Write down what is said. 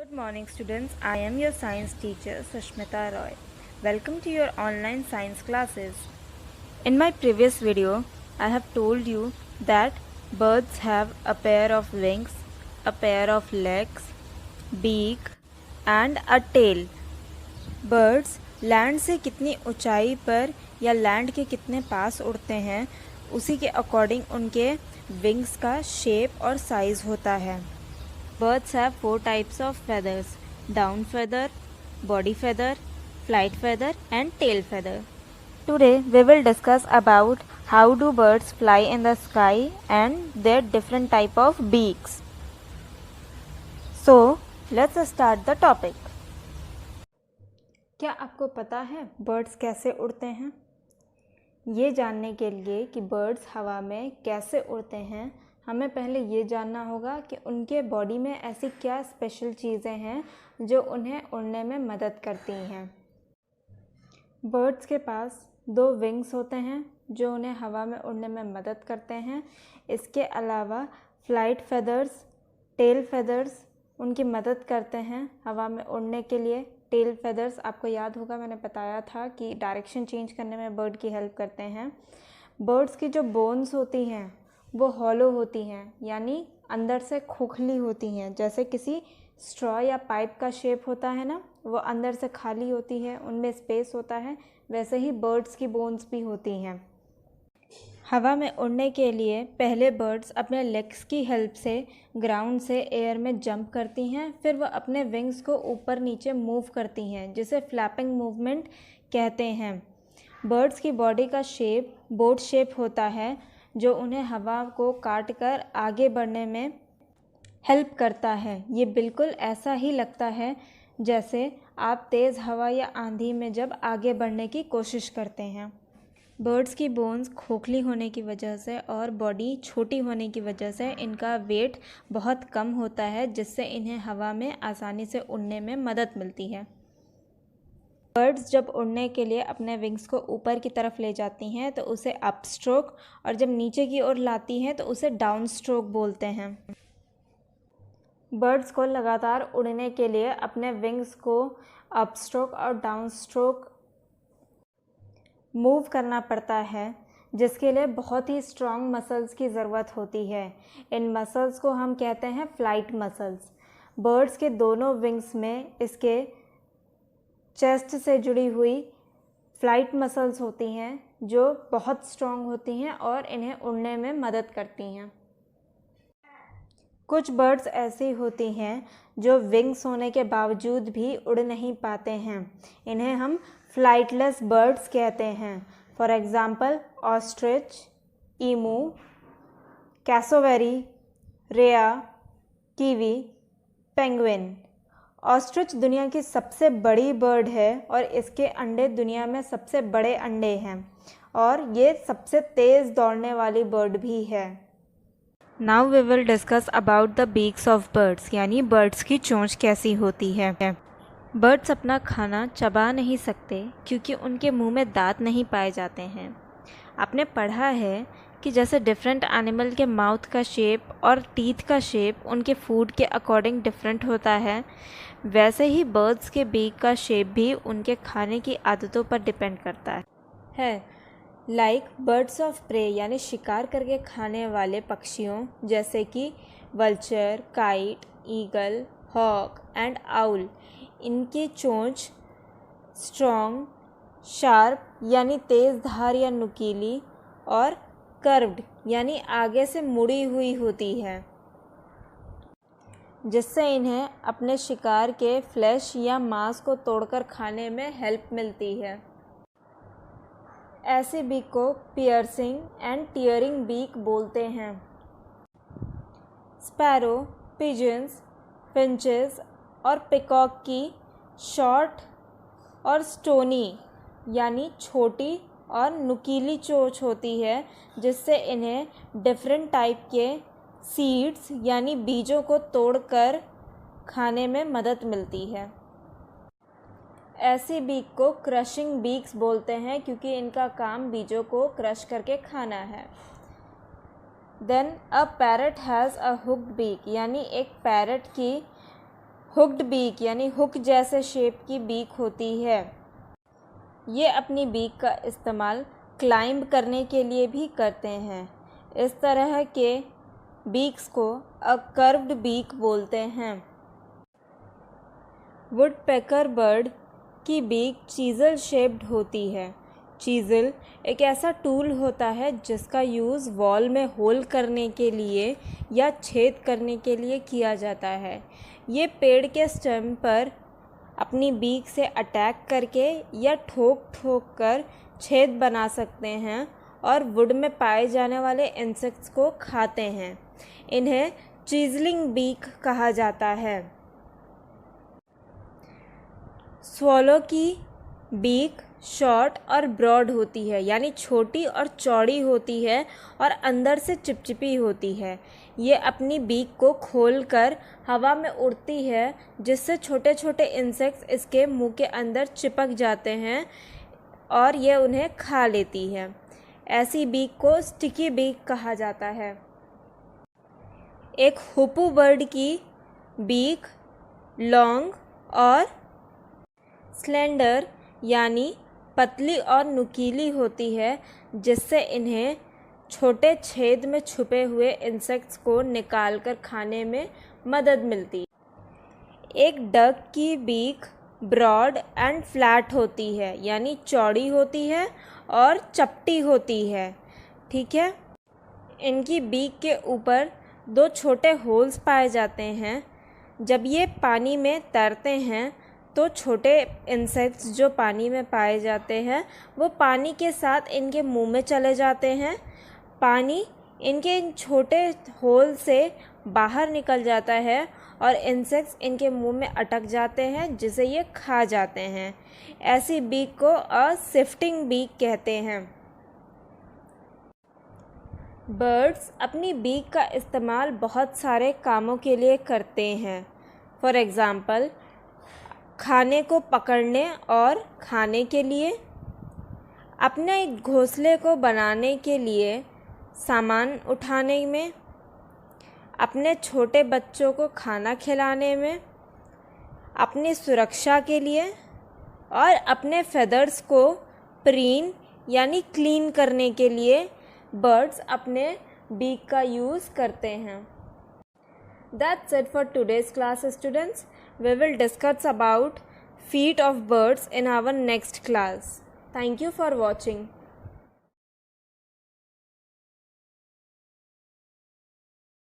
Good morning, students. I am your science teacher, Sushmita Roy. Welcome to your online science classes. In my previous video, I have told you that birds have a pair of wings, a pair of legs, beak and a tail. Birds land से कितनी ऊंचाई पर या land के कितने पास उड़ते हैं, उसी के अकॉर्डिंग उनके विंग्स का शेप और साइज़ होता है. Birds have 4 types of feathers: down feather, body feather, flight feather and tail feather. Today we will discuss about how do birds fly in the sky and their different type of beaks. So let's start the topic. क्या आपको पता है birds कैसे उड़ते हैं? ये जानने के लिए कि बर्ड्स हवा में कैसे उड़ते हैं, हमें पहले ये जानना होगा कि उनके बॉडी में ऐसी क्या स्पेशल चीज़ें हैं जो उन्हें उड़ने में मदद करती हैं. बर्ड्स के पास 2 विंग्स होते हैं जो उन्हें हवा में उड़ने में मदद करते हैं. इसके अलावा फ्लाइट फेदर्स, टेल फेदर्स उनकी मदद करते हैं हवा में उड़ने के लिए. टेल फेदर्स आपको याद होगा, मैंने बताया था कि डायरेक्शन चेंज करने में बर्ड की हेल्प करते हैं. बर्ड्स की जो बोन्स होती हैं वो हॉलो होती हैं, यानी अंदर से खोखली होती हैं. जैसे किसी स्ट्रॉ या पाइप का शेप होता है ना, वो अंदर से खाली होती है, उनमें स्पेस होता है. वैसे ही बर्ड्स की बोन्स भी होती हैं. हवा में उड़ने के लिए पहले बर्ड्स अपने लेग्स की हेल्प से ग्राउंड से एयर में जंप करती हैं, फिर वह अपने विंग्स को ऊपर नीचे मूव करती हैं, जिसे फ्लैपिंग मूवमेंट कहते हैं. बर्ड्स की बॉडी का शेप बोट शेप होता है, जो उन्हें हवा को काट कर आगे बढ़ने में हेल्प करता है. ये बिल्कुल ऐसा ही लगता है जैसे आप तेज़ हवा या आंधी में जब आगे बढ़ने की कोशिश करते हैं. बर्ड्स की बोन्स खोखली होने की वजह से और बॉडी छोटी होने की वजह से इनका वेट बहुत कम होता है, जिससे इन्हें हवा में आसानी से उड़ने में मदद मिलती है. बर्ड्स जब उड़ने के लिए अपने विंग्स को ऊपर की तरफ ले जाती हैं तो उसे अप स्ट्रोक, और जब नीचे की ओर लाती हैं तो उसे डाउन स्ट्रोक बोलते हैं. बर्ड्स को लगातार उड़ने के लिए अपने विंग्स को अप स्ट्रोक और डाउन स्ट्रोक मूव करना पड़ता है, जिसके लिए बहुत ही स्ट्रॉन्ग मसल्स की ज़रूरत होती है. इन मसल्स को हम कहते हैं फ्लाइट मसल्स. बर्ड्स के दोनों विंग्स में इसके चेस्ट से जुड़ी हुई फ्लाइट मसल्स होती हैं जो बहुत स्ट्रॉन्ग होती हैं और इन्हें उड़ने में मदद करती हैं. कुछ बर्ड्स ऐसी होती हैं जो विंग्स होने के बावजूद भी उड़ नहीं पाते हैं. इन्हें हम फ्लाइटलेस बर्ड्स कहते हैं. फॉर एग्ज़ाम्पल ऑस्ट्रिच, ईमू, कैसोवेरी, रेया, कीवी, पेंगुइन. ऑस्ट्रिच दुनिया की सबसे बड़ी बर्ड है और इसके अंडे दुनिया में सबसे बड़े अंडे हैं, और ये सबसे तेज़ दौड़ने वाली बर्ड भी है. Now we will discuss about the beaks of birds, यानी बर्ड्स की चोंच कैसी होती है. बर्ड्स अपना खाना चबा नहीं सकते क्योंकि उनके मुंह में दांत नहीं पाए जाते हैं. आपने पढ़ा है कि जैसे डिफरेंट एनिमल के माउथ का शेप और टीथ का शेप उनके फूड के अकॉर्डिंग डिफरेंट होता है, वैसे ही बर्ड्स के बीक का शेप भी उनके खाने की आदतों पर डिपेंड करता है. लाइक बर्ड्स ऑफ प्रे यानी शिकार करके खाने वाले पक्षियों जैसे कि vulture, kite, eagle, hawk and owl, इनकी चोंच स्ट्रॉन्ग, शार्प यानी तेज़ धार या नुकीली, और कर्व्ड यानी आगे से मुड़ी हुई होती है, जिससे इन्हें अपने शिकार के फ्लैश या मांस को तोड़कर खाने में हेल्प मिलती है. ऐसे बीक को पियर्सिंग एंड टियरिंग बीक बोलते हैं. स्पैरो, पिजन्स, फिंचेस और पिकॉक की शॉर्ट और स्टोनी यानी छोटी और नुकीली चोंच होती है, जिससे इन्हें डिफरेंट टाइप के सीड्स यानी बीजों को तोड़कर खाने में मदद मिलती है. ऐसी बीक को क्रशिंग बीक्स बोलते हैं क्योंकि इनका काम बीजों को क्रश करके खाना है. Then a parrot has a hooked beak, यानी एक पैरट की हुक्ड बीक यानी हुक जैसे शेप की बीक होती है। ये अपनी बीक का इस्तेमाल क्लाइंब करने के लिए भी करते हैं। इस तरह के बीक्स को अ कर्व्ड बीक बोलते हैं। वुडपेकर बर्ड की बीक चीज़ल शेप्ड होती है। चीज़ल एक ऐसा टूल होता है जिसका यूज़ वॉल में होल करने के लिए या छेद करने के लिए किया जाता है। ये पेड़ के स्टेम पर अपनी बीक से अटैक करके या ठोक ठोक कर छेद बना सकते हैं और वुड में पाए जाने वाले इंसेक्ट्स को खाते हैं। इन्हें चीज़लिंग बीक कहा जाता है। स्वॉलो की बीक शॉर्ट और ब्रॉड होती है, यानी छोटी और चौड़ी होती है और अंदर से चिपचिपी होती है। ये अपनी बीक को खोलकर हवा में उड़ती है, जिससे छोटे छोटे इंसेक्ट्स इसके मुंह के अंदर चिपक जाते हैं और ये उन्हें खा लेती है। ऐसी बीक को स्टिकी बीक कहा जाता है। एक हुपू बर्ड की बीक लॉन्ग और स्लेंडर यानी पतली और नुकीली होती है, जिससे इन्हें छोटे छेद में छुपे हुए इंसेक्ट्स को निकालकर खाने में मदद मिलती है। एक डक की बीक ब्रॉड एंड फ्लैट होती है, यानी चौड़ी होती है और चपटी होती है। ठीक है, इनकी बीक के ऊपर 2 छोटे होल्स पाए जाते हैं। जब ये पानी में तैरते हैं तो छोटे इंसेक्ट्स जो पानी में पाए जाते हैं वो पानी के साथ इनके मुंह में चले जाते हैं। पानी इनके इन छोटे होल से बाहर निकल जाता है और इंसेक्ट्स इनके मुंह में अटक जाते हैं, जिसे ये खा जाते हैं। ऐसी बीक को अ सिफ्टिंग बीक कहते हैं। बर्ड्स अपनी बीक का इस्तेमाल बहुत सारे कामों के लिए करते हैं। फॉर एग्ज़ाम्पल, खाने को पकड़ने और खाने के लिए, अपने घोंसले को बनाने के लिए, सामान उठाने में, अपने छोटे बच्चों को खाना खिलाने में, अपनी सुरक्षा के लिए और अपने फेदर्स को प्रीन यानी क्लीन करने के लिए बर्ड्स अपने बीक का यूज़ करते हैं। That's it for today's class, students. We will discuss about feet of birds in our next class. Thank you for watching.